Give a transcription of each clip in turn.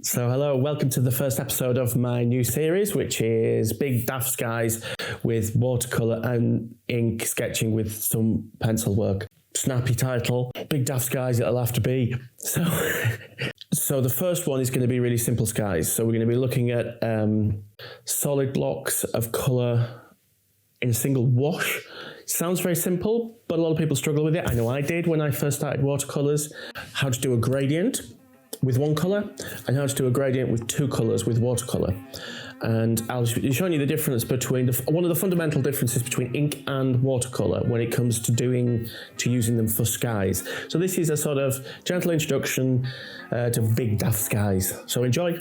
So hello, welcome to the first episode of my new series, which is Big Daft Skies with watercolour and ink sketching with some pencil work. Snappy title, Big Daft Skies it'll have to be. So the first one is going to be really simple skies. So we're going to be looking at solid blocks of colour in a single wash. Sounds very simple, but a lot of people struggle with it. I know I did when I first started watercolours. How to do a gradient with one colour and how to do a gradient with two colours with watercolour. And I'll be showing you the difference between, one of the fundamental differences between ink and watercolour when it comes to using them for skies. So this is a sort of gentle introduction to Big Daft Skies. So enjoy.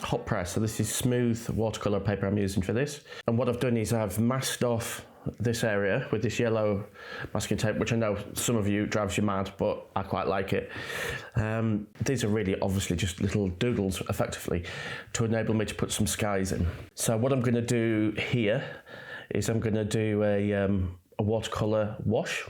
Hot press, so this is smooth watercolour paper I'm using for this. And what I've done is I've masked off this area with this yellow masking tape, which I know some of you drives you mad, but I quite like it. These are really obviously just little doodles effectively to enable me to put some skies in. So what I'm going to do here is I'm going to do a watercolour wash.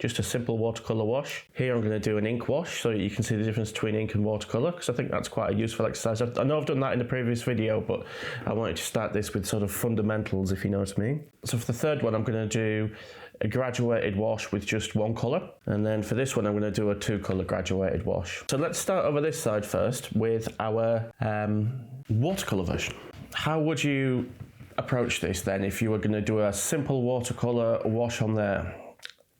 Just a simple watercolour wash. Here I'm going to do an ink wash so you can see the difference between ink and watercolour, because I think that's quite a useful exercise. I know I've done that in the previous video, but I wanted to start this with sort of fundamentals, if you know what I mean. So for the third one, I'm going to do a graduated wash with just one colour. And then for this one, I'm going to do a two colour graduated wash. So let's start over this side first with our watercolour version. How would you approach this then if you were going to do a simple watercolour wash on there?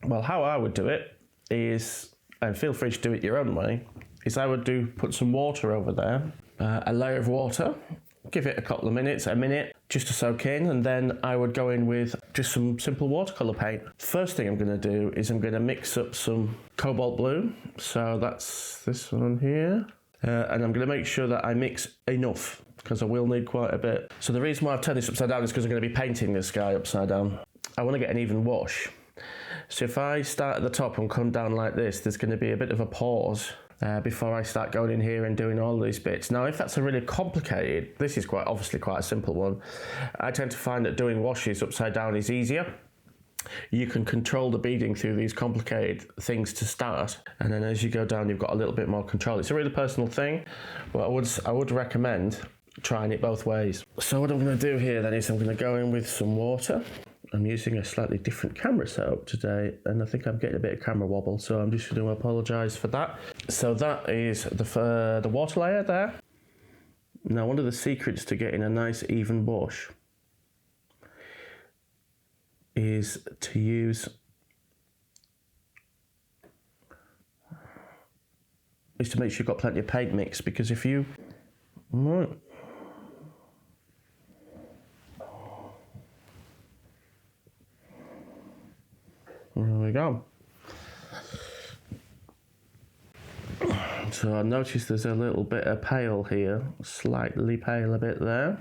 Well, how I would do it is, and feel free to do it your own way, is I would put some water over there, a layer of water, give it a couple of minutes, a minute, just to soak in, and then I would go in with just some simple watercolour paint. First thing I'm going to do is I'm going to mix up some cobalt blue, so that's this one here, and I'm going to make sure that I mix enough, because I will need quite a bit. So the reason why I've turned this upside down is because I'm going to be painting this guy upside down. I want to get an even wash. So if I start at the top and come down like this, there's going to be a bit of a pause before I start going in here and doing all these bits. Now, if that's a really complicated, this is obviously quite a simple one. I tend to find that doing washes upside down is easier. You can control the beading through these complicated things to start, and then as you go down, you've got a little bit more control. It's a really personal thing, but I would recommend trying it both ways. So what I'm going to do here then is I'm going to go in with some water. I'm using a slightly different camera setup today, and I think I'm getting a bit of camera wobble, so I'm just going to apologise for that. So that is the water layer there. Now, one of the secrets to getting a nice even wash is to make sure you've got plenty of paint mix, because if you... There we go. So I noticed there's a little bit of pale here, slightly pale a bit there.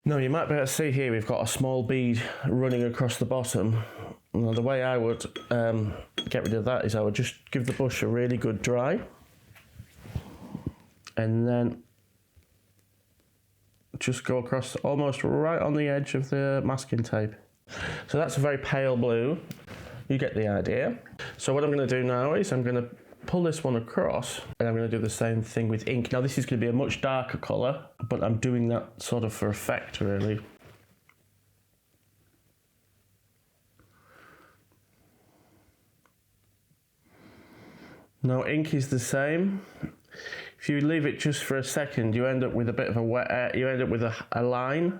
Now you might be able to see here we've got a small bead running across the bottom. Now the way I would get rid of that is I would just give the brush a really good dry, and then just go across almost right on the edge of the masking tape. So that's a very pale blue. You get the idea. So what I'm going to do now is I'm going to pull this one across, and I'm going to do the same thing with ink. Now this is going to be a much darker colour, but I'm doing that sort of for effect really. Now ink is the same. If you leave it just for a second, you end up with a bit of a wet you end up with a line.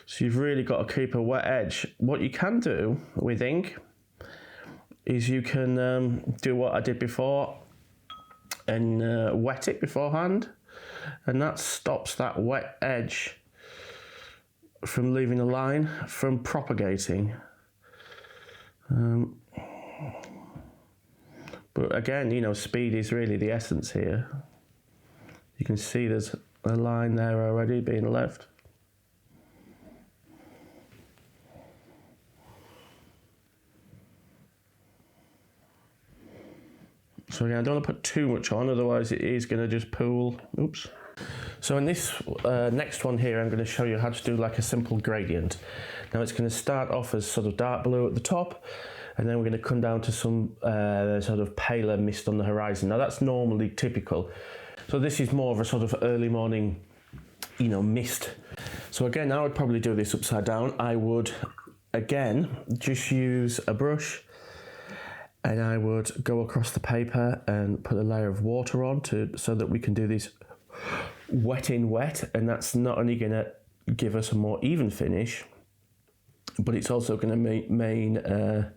So you've really got to keep a wet edge. What you can do with ink is you can do what I did before and wet it beforehand, and that stops that wet edge from leaving a line from propagating. But again, you know, speed is really the essence here. You can see there's a line there already being left. So again, I don't want to put too much on, otherwise it is going to just pool. Oops. So in this next one here, I'm going to show you how to do like a simple gradient. Now it's going to start off as sort of dark blue at the top, and then we're going to come down to some sort of paler mist on the horizon. Now that's normally typical. So this is more of a sort of early morning, you know, mist. So again, I would probably do this upside down. I would, again, just use a brush, and I would go across the paper and put a layer of water on so that we can do this wet in wet, and that's not only going to give us a more even finish, but it's also going to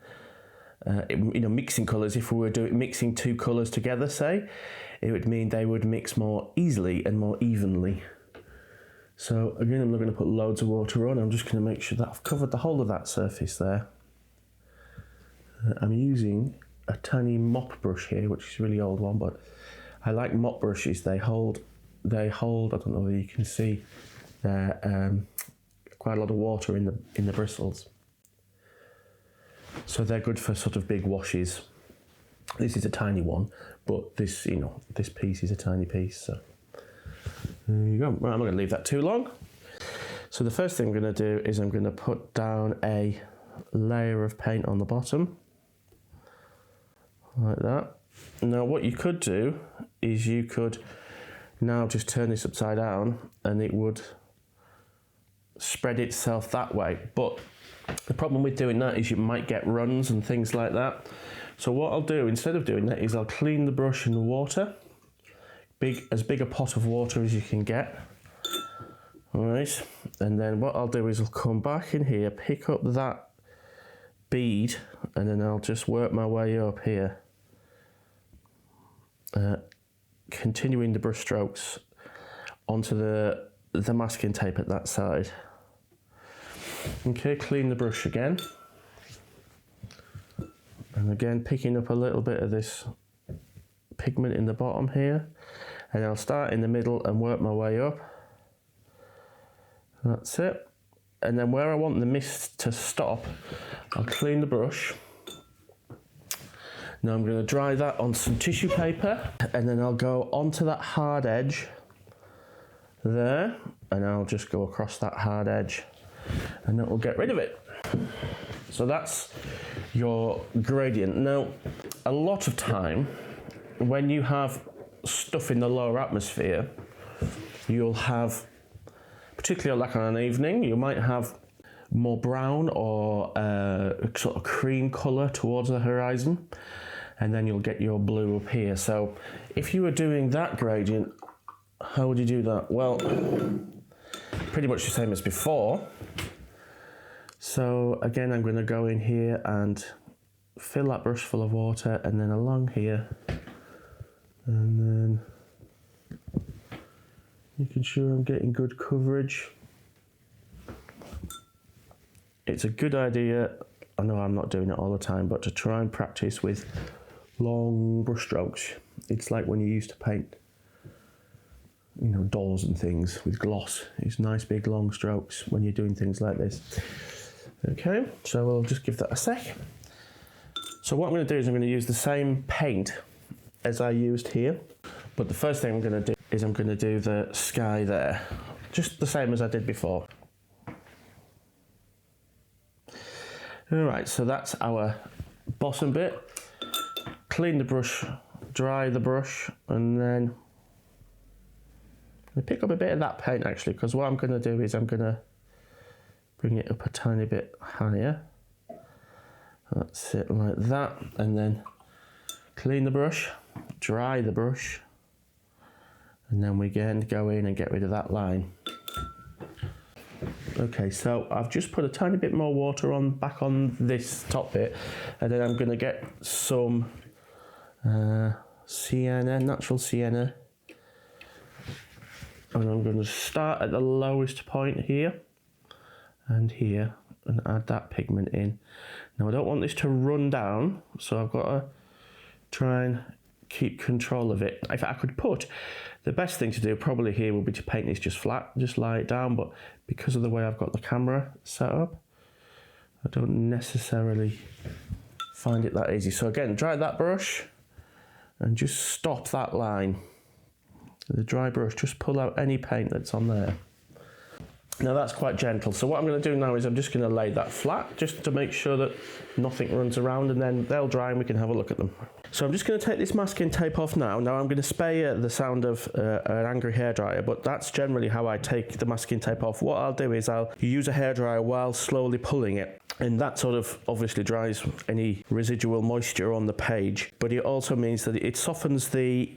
you know, mixing colours. If we were mixing two colours together, say, it would mean they would mix more easily and more evenly. So again, I'm not going to put loads of water on. I'm just going to make sure that I've covered the whole of that surface there. I'm using a tiny mop brush here, which is a really old one, but I like mop brushes. They hold, I don't know whether you can see, quite a lot of water in the bristles. So they're good for sort of big washes. This is a tiny one, but this, you know, this piece is a tiny piece, so there you go. Right, I'm not going to leave that too long. So the first thing I'm going to do is I'm going to put down a layer of paint on the bottom, like that. Now what you could do is you could now just turn this upside down and it would spread itself that way. But the problem with doing that is you might get runs and things like that. So what I'll do instead of doing that is I'll clean the brush in the water, as big a pot of water as you can get. All right, and then what I'll do is I'll come back in here, pick up that bead, and then I'll just work my way up here, continuing the brush strokes onto the masking tape at that side. Okay, clean the brush again, and again picking up a little bit of this pigment in the bottom here, and I'll start in the middle and work my way up. That's it. And then where I want the mist to stop, I'll clean the brush. Now I'm going to dry that on some tissue paper, and then I'll go onto that hard edge there, and I'll just go across that hard edge, and that will get rid of it. So that's your gradient. Now, a lot of time when you have stuff in the lower atmosphere, you'll have, particularly like on an evening, you might have more brown or sort of cream colour towards the horizon, and then you'll get your blue up here. So if you were doing that gradient, how would you do that? Well, pretty much the same as before. So again, I'm going to go in here and fill that brush full of water, and then along here, and then making sure I'm getting good coverage. It's a good idea, I know I'm not doing it all the time, but to try and practice with long brush strokes. It's like when you used to paint, you know, doors and things with gloss. It's nice big long strokes when you're doing things like this. Okay, so we'll just give that a sec. So what I'm going to do is I'm going to use the same paint as I used here, but the first thing I'm going to do is I'm going to do the sky there, just the same as I did before. Alright, so that's our bottom bit. Clean the brush, dry the brush, and then I pick up a bit of that paint actually, because what I'm going to do is I'm going to bring it up a tiny bit higher. That's it, like that, and then clean the brush, dry the brush, and then we again go in and get rid of that line. Okay, so I've just put a tiny bit more water on back on this top bit, and then I'm going to get some sienna, natural sienna, and I'm going to start at the lowest point here and here and add that pigment in. Now I don't want this to run down, so I've got to try and keep control of it. If I could put, the best thing to do probably here would be to paint this just flat, just lie it down, but because of the way I've got the camera set up, I don't necessarily find it that easy. So again, dry that brush and just stop that line. With the dry brush, just pull out any paint that's on there. Now that's quite gentle. So what I'm going to do now is I'm just going to lay that flat just to make sure that nothing runs around, and then they'll dry and we can have a look at them. So I'm just going to take this masking tape off now. Now I'm going to spare the sound of an angry hairdryer, but that's generally how I take the masking tape off. What I'll do is I'll use a hairdryer while slowly pulling it, and that sort of obviously dries any residual moisture on the page, but it also means that it softens the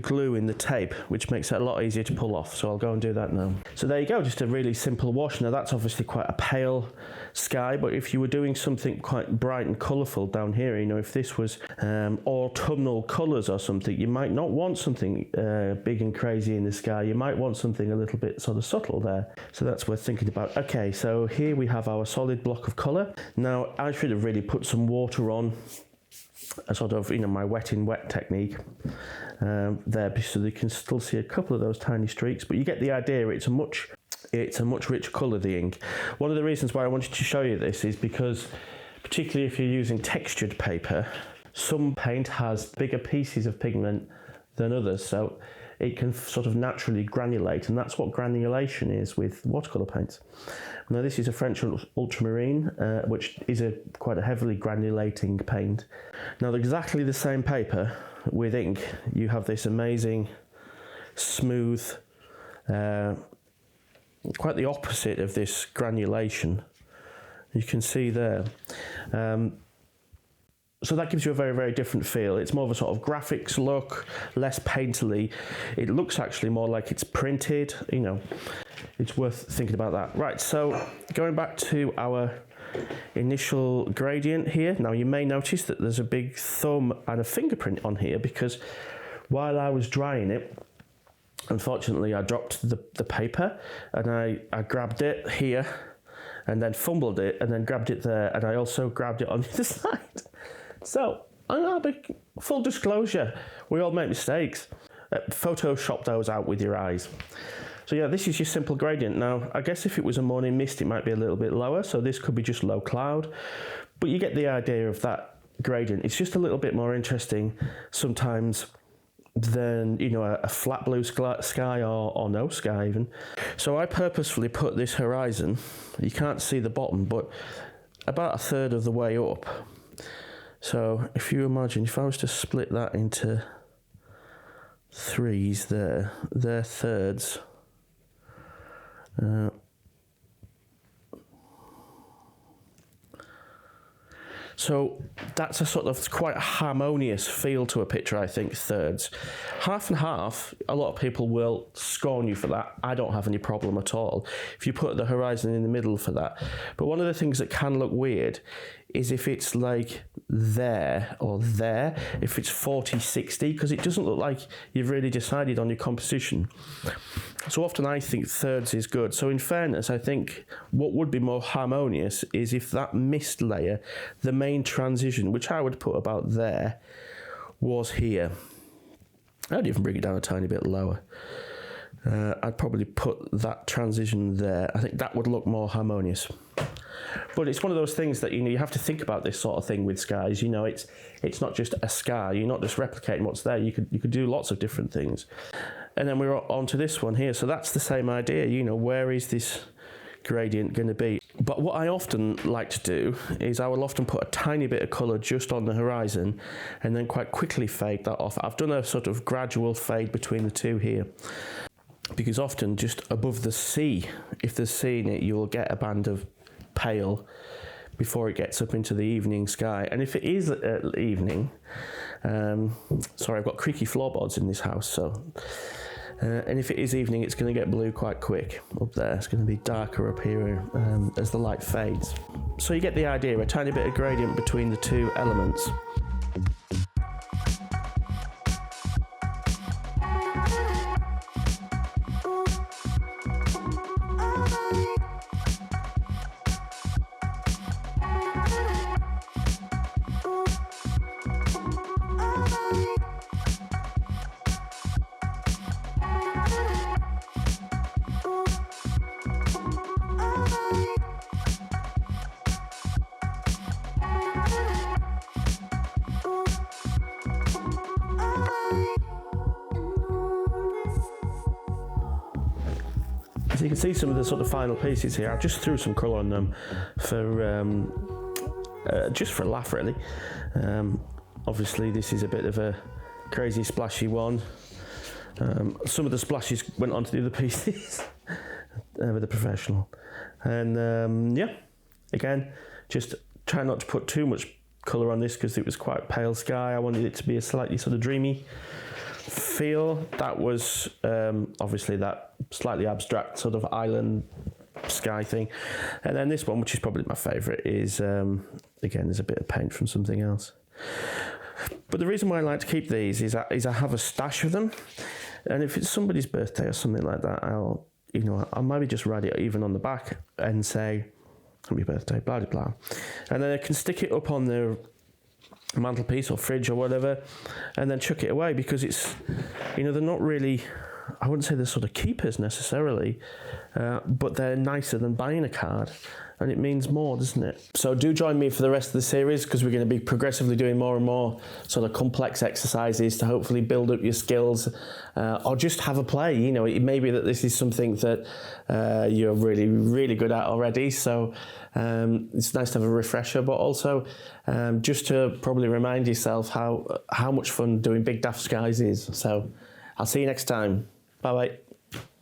glue in the tape, which makes it a lot easier to pull off. So I'll go and do that now. So there you go, just a really simple wash. Now that's obviously quite a pale sky, but if you were doing something quite bright and colourful down here, you know, if this was autumnal colours or something, you might not want something big and crazy in the sky. You might want something a little bit sort of subtle there. So that's worth thinking about. Okay, so here we have our solid block of colour. Now I should have really put some water on, a sort of, you know, my wet in wet technique there, so you can still see a couple of those tiny streaks, but you get the idea. It's a much richer colour, the ink. One of the reasons why I wanted to show you this is because, particularly if you're using textured paper, some paint has bigger pieces of pigment than others, so it can sort of naturally granulate, and that's what granulation is with watercolour paints. Now this is a French ultramarine, which is quite a heavily granulating paint. Now exactly the same paper with ink, you have this amazing smooth, quite the opposite of this granulation. You can see there. So that gives you a very, very different feel. It's more of a sort of graphics look, less painterly. It looks actually more like it's printed, you know. It's worth thinking about that. Right, so going back to our initial gradient here. Now you may notice that there's a big thumb and a fingerprint on here, because while I was drying it, unfortunately I dropped the paper, and I grabbed it here and then fumbled it and then grabbed it there, and I also grabbed it on the other side. So, I'll be full disclosure, we all make mistakes. Photoshop those out with your eyes. So yeah, this is your simple gradient. Now, I guess if it was a morning mist, it might be a little bit lower, so this could be just low cloud, but you get the idea of that gradient. It's just a little bit more interesting sometimes than, you know, a flat blue sky or no sky even. So I purposefully put this horizon, you can't see the bottom, but about a third of the way up. So if you imagine, if I was to split that into threes there, they're thirds. So that's a sort of quite a harmonious feel to a picture, I think, thirds. Half and half, a lot of people will scorn you for that. I don't have any problem at all if you put the horizon in the middle for that. But one of the things that can look weird is if it's like there or there, if it's 40-60, because it doesn't look like you've really decided on your composition. So often I think thirds is good. So in fairness, I think what would be more harmonious is if that mist layer, the main transition, which I would put about there, was here. I'd even bring it down a tiny bit lower. I'd probably put that transition there. I think that would look more harmonious. But it's one of those things that, you know, you have to think about this sort of thing with skies. You know, it's not just a sky. You're not just replicating what's there. You could do lots of different things. And then we're on to this one here. So that's the same idea. You know, where is this gradient going to be? But what I often like to do is I will often put a tiny bit of colour just on the horizon and then quite quickly fade that off. I've done a sort of gradual fade between the two here, because often just above the sea, if there's sea in it, you'll get a band of pale before it gets up into the evening sky. And if it is evening, sorry, I've got creaky floorboards in this house, so and if it is evening, it's going to get blue quite quick up there. It's going to be darker up here as the light fades. So you get the idea, a tiny bit of gradient between the two elements. you can see some of the sort of final pieces here. I just threw some colour on them for just for a laugh, really. Obviously, this is a bit of a crazy splashy one. Some of the splashes went onto the other pieces with the professional. And yeah, again, just try not to put too much colour on this because it was quite pale sky. I wanted it to be a slightly sort of dreamy feel. That was obviously that slightly abstract sort of island sky thing. And then this one, which is probably my favourite, is again, there's a bit of paint from something else. But the reason why I like to keep these is I have a stash of them, and if it's somebody's birthday or something like that, I'll maybe just write it even on the back and say, happy birthday, blah, blah, blah. And then I can stick it up on the mantelpiece or fridge or whatever, and then chuck it away, because it's, they're not really, I wouldn't say they're sort of keepers necessarily, but they're nicer than buying a card, and it means more, doesn't it? So do join me for the rest of the series, because we're going to be progressively doing more and more sort of complex exercises to hopefully build up your skills, or just have a play. It may be that this is something that you're really, really good at already, so it's nice to have a refresher, but also just to probably remind yourself how much fun doing big daft skies is. So I'll see you next time. Bye-bye.